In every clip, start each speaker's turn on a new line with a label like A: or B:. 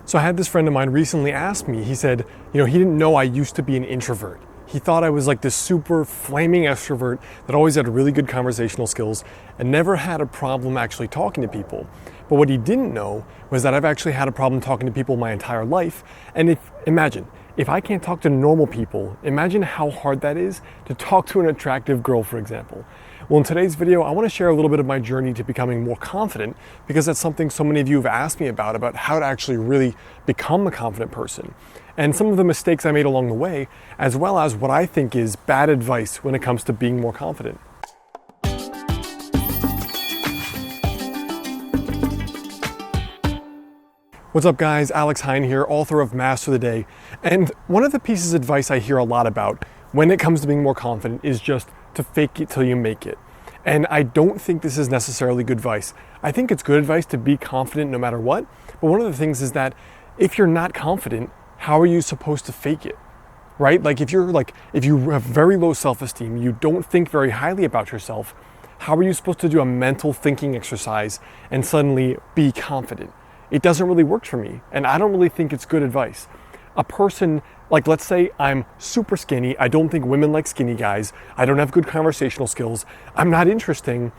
A: So I had this friend of mine recently ask me, he said, he didn't know I used to be an introvert. He thought I was like this super flaming extrovert that always had really good conversational skills and never had a problem actually talking to people. But what he didn't know was that I've actually had a problem talking to people my entire life. And imagine, if I can't talk to normal people, imagine how hard that is to talk to an attractive girl, for example. Well, in today's video, I want to share a little bit of my journey to becoming more confident, because that's something so many of you have asked me about how to actually really become a confident person. And some of the mistakes I made along the way, as well as what I think is bad advice when it comes to being more confident. What's up guys, Alex Hine here, author of Master the Day. And one of the pieces of advice I hear a lot about when it comes to being more confident is just to fake it till you make it. And I don't think this is necessarily good advice. I think it's good advice to be confident no matter what. But one of the things is that if you're not confident, how are you supposed to fake it? Right? If you have very low self-esteem, you don't think very highly about yourself, how are you supposed to do a mental thinking exercise and suddenly be confident? It doesn't really work for me, and I don't really think it's good advice. A person, let's say I'm super skinny, I don't think women like skinny guys, I don't have good conversational skills, I'm not interesting.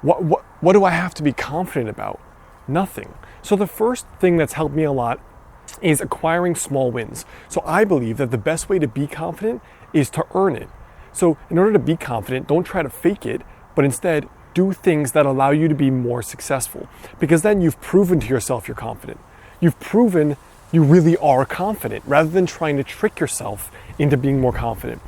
A: What do I have to be confident about? Nothing. So the first thing that's helped me a lot is acquiring small wins. So I believe that the best way to be confident is to earn it. So in order to be confident, don't try to fake it, but instead do things that allow you to be more successful. Because then you've proven to yourself you're confident. You've proven you really are confident, rather than trying to trick yourself into being more confident.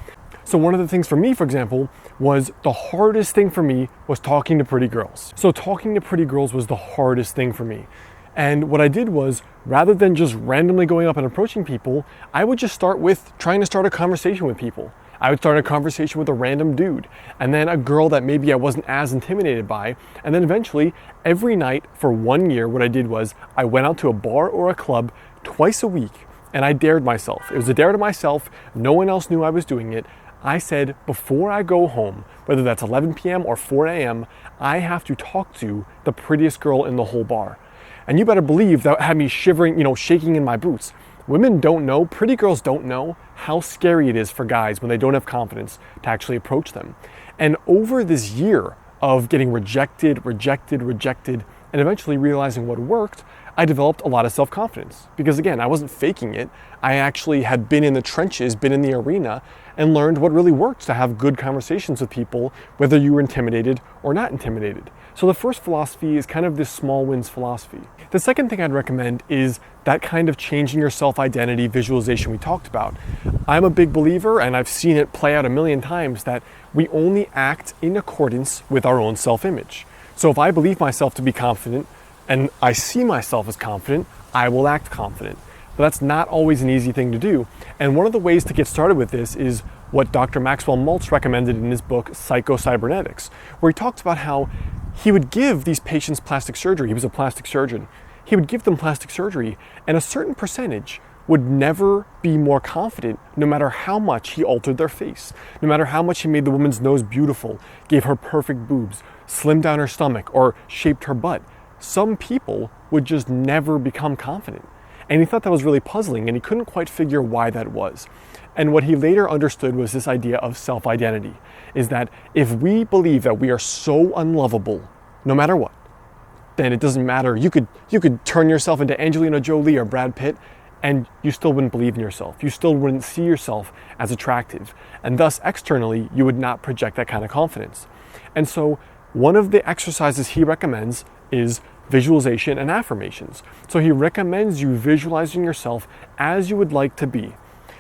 A: So one of the things for me, for example, was the hardest thing for me was talking to pretty girls. So talking to pretty girls was the hardest thing for me. And what I did was, rather than just randomly going up and approaching people, I would just start with trying to start a conversation with people. I would start a conversation with a random dude, and then a girl that maybe I wasn't as intimidated by, and then eventually, every night for 1 year, what I did was, I went out to a bar or a club twice a week, and I dared myself. It was a dare to myself, no one else knew I was doing it. I said, before I go home, whether that's 11 p.m. or 4 a.m., I have to talk to the prettiest girl in the whole bar. And you better believe that had me shivering, shaking in my boots. Women don't know, pretty girls don't know how scary it is for guys when they don't have confidence to actually approach them. And over this year of getting rejected, and eventually realizing what worked, I developed a lot of self-confidence. Because again, I wasn't faking it. I actually had been in the trenches, been in the arena, and learned what really works to have good conversations with people, whether you were intimidated or not intimidated. So the first philosophy is kind of this small wins philosophy. The second thing I'd recommend is that kind of changing your self-identity visualization we talked about. I'm a big believer, and I've seen it play out a million times, that we only act in accordance with our own self-image. So if I believe myself to be confident, and I see myself as confident, I will act confident. But that's not always an easy thing to do. And one of the ways to get started with this is what Dr. Maxwell Maltz recommended in his book, Psycho-Cybernetics, where he talks about how he would give these patients plastic surgery. He was a plastic surgeon. He would give them plastic surgery, and a certain percentage would never be more confident, no matter how much he altered their face, no matter how much he made the woman's nose beautiful, gave her perfect boobs, slimmed down her stomach, or shaped her butt. Some people would just never become confident. And he thought that was really puzzling, and he couldn't quite figure why that was. And what he later understood was this idea of self-identity, is that if we believe that we are so unlovable, no matter what, then it doesn't matter. You could turn yourself into Angelina Jolie or Brad Pitt, and you still wouldn't believe in yourself. You still wouldn't see yourself as attractive. And thus, externally, you would not project that kind of confidence. And so one of the exercises he recommends is visualization and affirmations. So he recommends you visualizing yourself as you would like to be.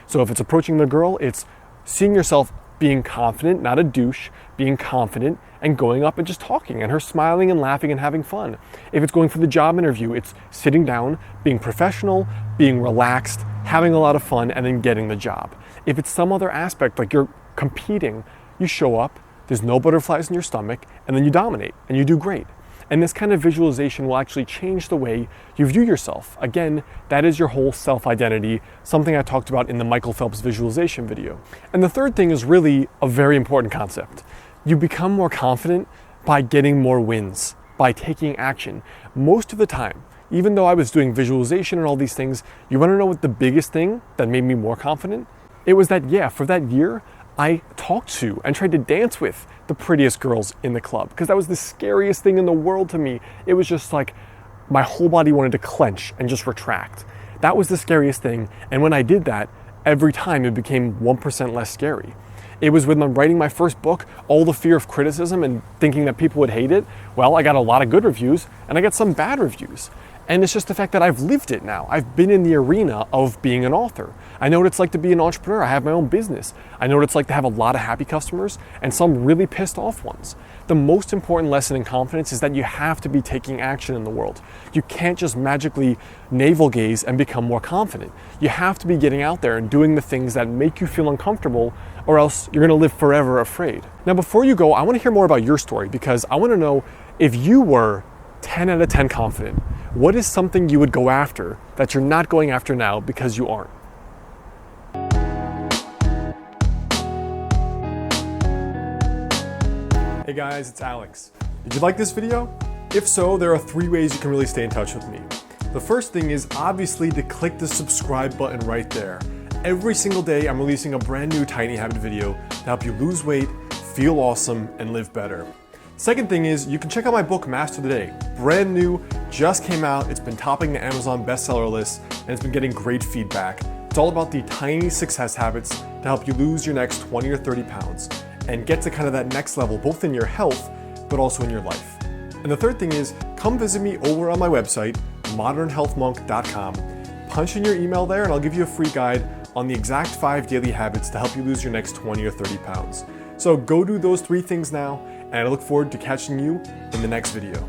A: So if it's approaching the girl, it's seeing yourself being confident, not a douche, being confident and going up and just talking, and her smiling and laughing and having fun. If it's going for the job interview, it's sitting down, being professional, being relaxed, having a lot of fun, and then getting the job. If it's some other aspect, like you're competing, you show up, there's no butterflies in your stomach, and then you dominate and you do great. And this kind of visualization will actually change the way you view yourself. Again, that is your whole self-identity, something I talked about in the Michael Phelps visualization video. And the third thing is really a very important concept. You become more confident by getting more wins, by taking action. Most of the time, even though I was doing visualization and all these things, you wanna know what the biggest thing that made me more confident? It was that, yeah, for that year, I talked to and tried to dance with the prettiest girls in the club, because that was the scariest thing in the world to me. It was just like my whole body wanted to clench and just retract. That was the scariest thing. And when I did that, every time it became 1% less scary. It was when I'm writing my first book, all the fear of criticism and thinking that people would hate it. Well, I got a lot of good reviews and I got some bad reviews. And it's just the fact that I've lived it now. I've been in the arena of being an author. I know what it's like to be an entrepreneur. I have my own business. I know what it's like to have a lot of happy customers and some really pissed off ones. The most important lesson in confidence is that you have to be taking action in the world. You can't just magically navel gaze and become more confident. You have to be getting out there and doing the things that make you feel uncomfortable, or else you're gonna live forever afraid. Now, before you go, I wanna hear more about your story, because I wanna know, if you were 10 out of 10 confident, what is something you would go after that you're not going after now because you aren't? Hey guys, it's Alex. Did you like this video? If so, there are 3 ways you can really stay in touch with me. The first thing is obviously to click the subscribe button right there. Every single day I'm releasing a brand new Tiny Habit video to help you lose weight, feel awesome, and live better. Second thing is, you can check out my book, Master the Day. Brand new, just came out, it's been topping the Amazon bestseller list, and it's been getting great feedback. It's all about the tiny success habits to help you lose your next 20 or 30 pounds and get to kind of that next level, both in your health, but also in your life. And the third thing is, come visit me over on my website, modernhealthmonk.com. Punch in your email there and I'll give you a free guide on the exact 5 daily habits to help you lose your next 20 or 30 pounds. So go do those 3 things now, and I look forward to catching you in the next video.